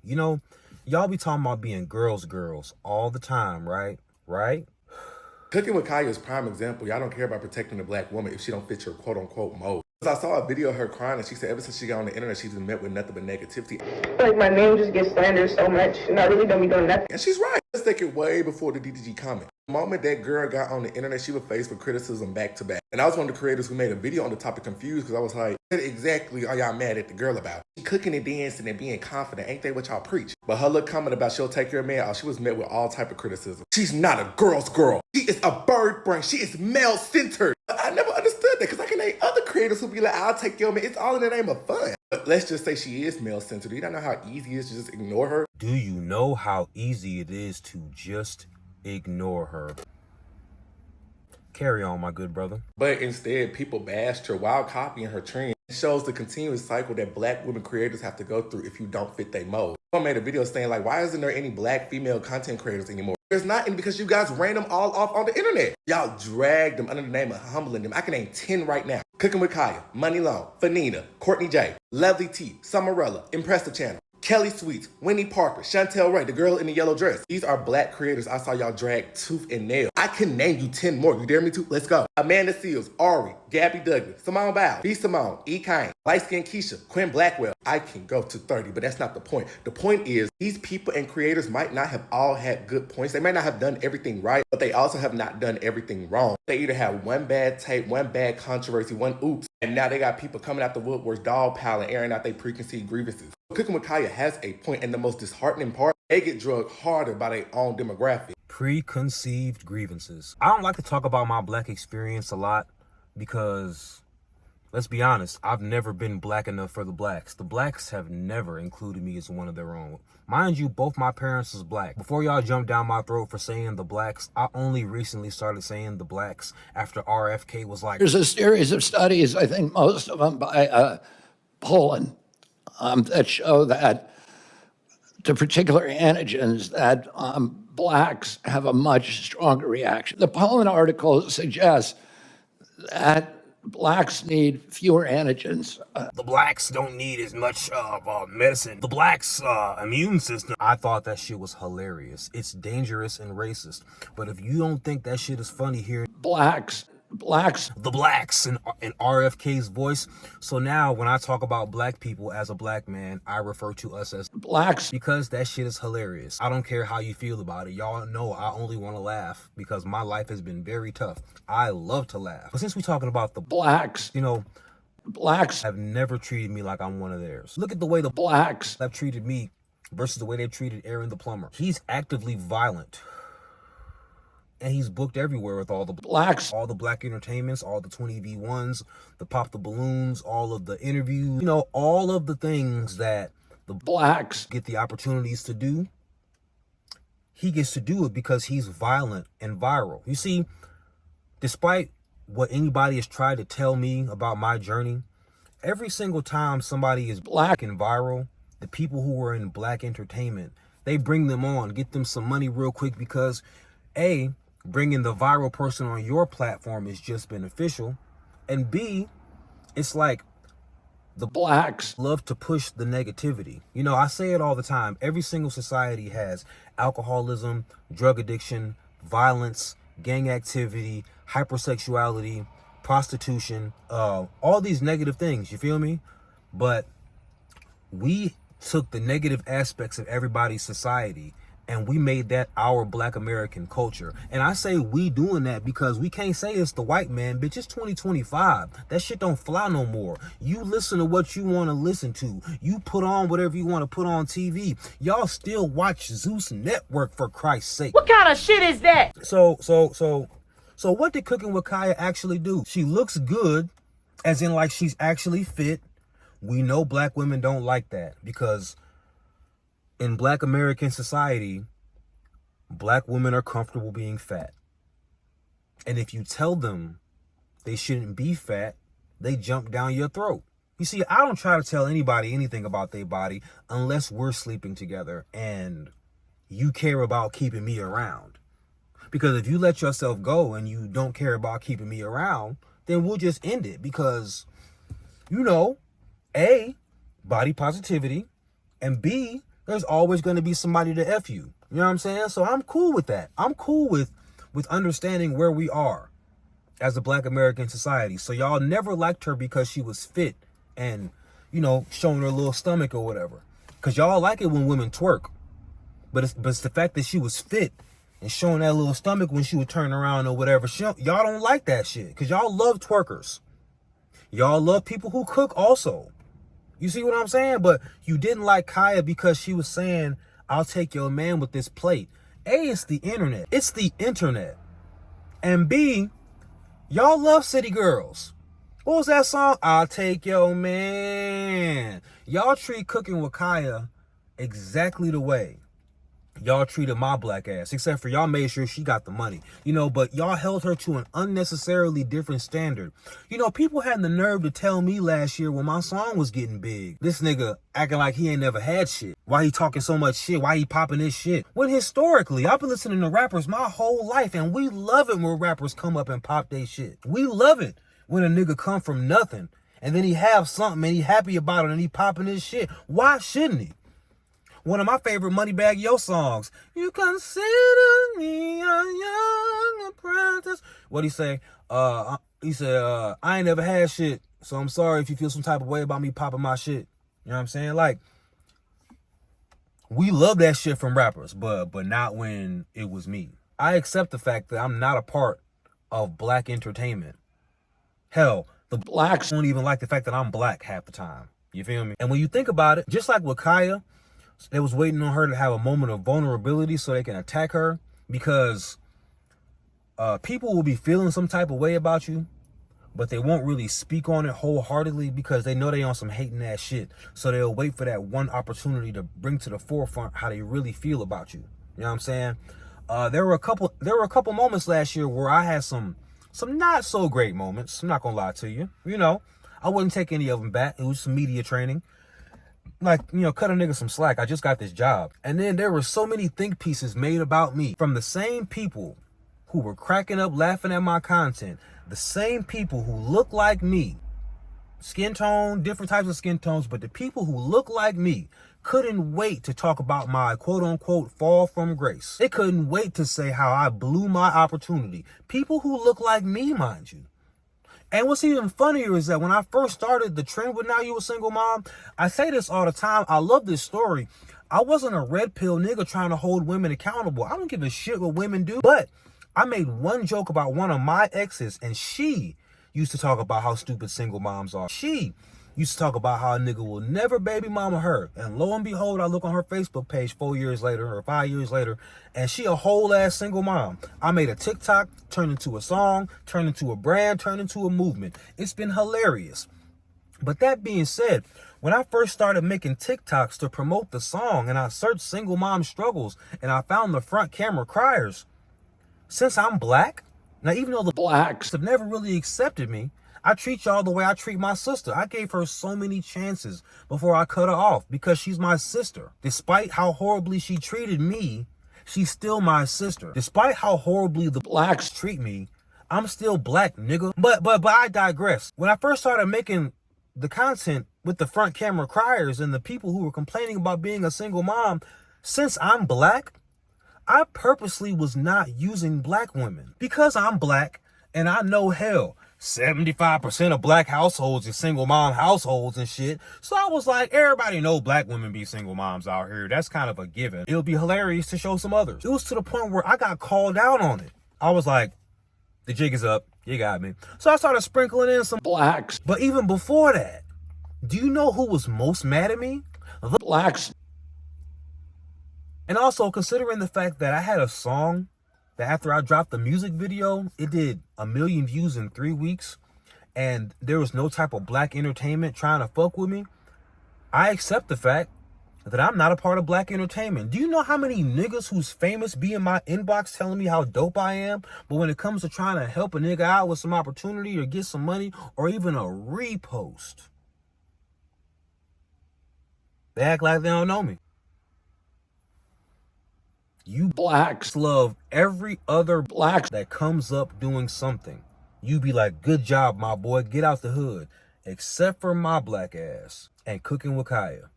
You know, y'all be talking about being girls all the time, right? Right? Cooking with Kaya is prime example. Y'all don't care about protecting the black woman if she don't fit your quote unquote mold. I saw a video of her crying and she said ever since she got on the internet, she's been met with nothing but negativity. Like my name just gets slandered so much and I really don't be doing nothing. And she's right. Let's take it way before the DDG comment. The moment that girl got on the internet, she was faced with criticism back to back. And I was one of the creators who made a video on the topic confused because I was like, what exactly are y'all mad at the girl about? She cooking and dancing and being confident, ain't they what y'all preach? But her little comment about she'll take care of man, she was met with all type of criticism. She's not a girl's girl. She is a bird brain. She is male-centered. I never understood that because I can name other creators who be like, I'll take care of man. It's all in the name of fun. But let's just say she is male-centered. You don't know how easy it is to just ignore her? Do you know how easy it is to just ignore her? Carry on, my good brother. But instead, people bashed her while copying her trend. It shows the continuous cycle that black women creators have to go through if you don't fit their mold. I made a video saying like, why isn't there any black female content creators anymore? There's not any because you guys ran them all off on the internet. Y'all dragged them under the name of humbling them. I can name 10 right now. Cooking with Kaya, Money Long, Fanina, Courtney J, Lovely T, Summerella, Impressive Channel, Kelly Sweets, Winnie Parker, Chantel Ray, the girl in the yellow dress. These are black creators I saw y'all drag tooth and nail. I can name you 10 more. You dare me to? Let's go. Amanda Seals, Ari, Gabby Douglas, Simone Biles, B. Simone, E. Kane, Light Skin Keisha, Quinn Blackwell. I can go to 30, but that's not the point. The point is these people and creators might not have all had good points. They might not have done everything right, but they also have not done everything wrong. They either have one bad tape, one bad controversy, one oops, and now they got people coming out the woodworks, dog piling, airing out their preconceived grievances. Cooking with Kaya has a point, and the most disheartening part, they get drugged harder by their own demographic. Preconceived grievances. I don't like to talk about my black experience a lot because, let's be honest, I've never been black enough for the blacks. The blacks have never included me as one of their own. Mind you, both my parents was black. Before y'all jump down my throat for saying the blacks, I only recently started saying the blacks after RFK was like... There's a series of studies, I think most of them by Poland, that show that to particular antigens that blacks have a much stronger reaction. The Poland article suggests that blacks need fewer antigens. The blacks don't need as much medicine. The blacks' immune system. I thought that shit was hilarious. It's dangerous and racist. But if you don't think that shit is funny here, the blacks in RFK's voice. So now when I talk about black people as a black man, I refer to us as blacks because that shit is hilarious. I don't care how you feel about it. Y'all know I only want to laugh because my life has been very tough. I love to laugh. But since we're talking about the blacks, you know, blacks have never treated me like I'm one of theirs. Look at the way the blacks have treated me versus the way they've treated Aaron the plumber. He's actively violent. And he's booked everywhere with all the blacks, all the black entertainments, all the 20v1s, the pop the balloons, all of the interviews, you know, all of the things that the blacks get the opportunities to do. He gets to do it because he's violent and viral. You see, despite what anybody has tried to tell me about my journey, every single time somebody is black and viral, the people who are in black entertainment, they bring them on, get them some money real quick because, A, bringing the viral person on your platform is just beneficial. And B, it's like the blacks love to push the negativity. You know, I say it all the time. Every single society has alcoholism, drug addiction, violence, gang activity, hypersexuality, prostitution, all these negative things, you feel me? But we took the negative aspects of everybody's society and we made that our black American culture. And I say we doing that because we can't say it's the white man, bitch. It's 2025. That shit don't fly no more. You listen to what you want to listen to. You put on whatever you want to put on TV. Y'all still watch Zeus Network, for Christ's sake. What kind of shit is that? So what did Cooking with Kaya actually do? She looks good, as in like she's actually fit. We know black women don't like that because in black American society, black women are comfortable being fat. And if you tell them they shouldn't be fat, they jump down your throat. You see, I don't try to tell anybody anything about their body unless we're sleeping together and you care about keeping me around. Because if you let yourself go and you don't care about keeping me around, then we'll just end it because, you know, A, body positivity, and B, There's always going to be somebody to F you. You know what I'm saying? So I'm cool with that. I'm cool with understanding where we are as a Black American society. So y'all never liked her because she was fit and, you know, showing her little stomach or whatever. Because y'all like it when women twerk. But it's the fact that she was fit and showing that little stomach when she would turn around or whatever. Y'all don't like that shit because y'all love twerkers. Y'all love people who cook also. You see what I'm saying? But you didn't like Kaya because she was saying, I'll take your man with this plate. A, it's the internet. It's the internet. And B, y'all love city girls. What was that song? I'll take your man. Y'all treat cooking with Kaya exactly the way y'all treated my black ass, except for y'all made sure she got the money, you know, but y'all held her to an unnecessarily different standard. You know, people had the nerve to tell me last year when my song was getting big, this nigga acting like he ain't never had shit. Why he talking so much shit? Why he popping this shit? When historically, I've been listening to rappers my whole life, and we love it when rappers come up and pop they shit. We love it when a nigga come from nothing, and then he have something, and he happy about it, and he popping his shit. Why shouldn't he? One of my favorite Moneybagg Yo songs. You consider me a young apprentice. What'd he say? He said, I ain't never had shit, so I'm sorry if you feel some type of way about me popping my shit. You know what I'm saying? Like, we love that shit from rappers, but not when it was me. I accept the fact that I'm not a part of black entertainment. Hell, the blacks don't even like the fact that I'm black half the time. You feel me? And when you think about it, just like with Kaya, they was waiting on her to have a moment of vulnerability so they can attack her, because people will be feeling some type of way about you, but they won't really speak on it wholeheartedly because they know they on some hating ass shit. So they'll wait for that one opportunity to bring to the forefront how they really feel about you. You know what I'm saying? There were a couple moments last year where I had some not so great moments. I'm not gonna lie to you. You know, I wouldn't take any of them back. It was some media training. Like, you know, cut a nigga some slack. I just got this job. And then there were so many think pieces made about me from the same people who were cracking up laughing at my content. The same people who look like me. Skin tone, different types of skin tones, but the people who look like me couldn't wait to talk about my quote-unquote fall from grace. They couldn't wait to say how I blew my opportunity. People who look like me, mind you. And what's even funnier is that when I first started the trend with Now You a Single Mom, I say this all the time. I love this story. I wasn't a red pill nigga trying to hold women accountable. I don't give a shit what women do. But I made one joke about one of my exes, and she used to talk about how stupid single moms are. She used to talk about how a nigga will never baby mama her. And lo and behold, I look on her Facebook page 4 years later or 5 years later, and she a whole ass single mom. I made a TikTok, turned into a song, turned into a brand, turned into a movement. It's been hilarious. But that being said, when I first started making TikToks to promote the song, and I searched single mom struggles, and I found the front camera criers, since I'm black, now even though the blacks have never really accepted me, I treat y'all the way I treat my sister. I gave her so many chances before I cut her off because she's my sister. Despite how horribly she treated me, she's still my sister. Despite how horribly the blacks treat me, I'm still black, nigga. But I digress. When I first started making the content with the front camera criers and the people who were complaining about being a single mom, since I'm black, I purposely was not using black women. Because I'm black and I know hell, 75% of black households is single mom households and shit. So I was like, everybody know black women be single moms out here. That's kind of a given. It'll be hilarious to show some others. It was to the point where I got called out on it. I was like, the jig is up. You got me. So I started sprinkling in some blacks. But even before that, do you know who was most mad at me? The blacks. And also considering the fact that I had a song that after I dropped the music video, it did 1 million views in 3 weeks, and there was no type of black entertainment trying to fuck with me, I accept the fact that I'm not a part of black entertainment. Do you know how many niggas who's famous be in my inbox telling me how dope I am, but when it comes to trying to help a nigga out with some opportunity or get some money or even a repost, they act like they don't know me? You blacks love every other black that comes up doing something. You be like, good job, my boy, get out the hood. Except for my black ass and cooking with Kaya.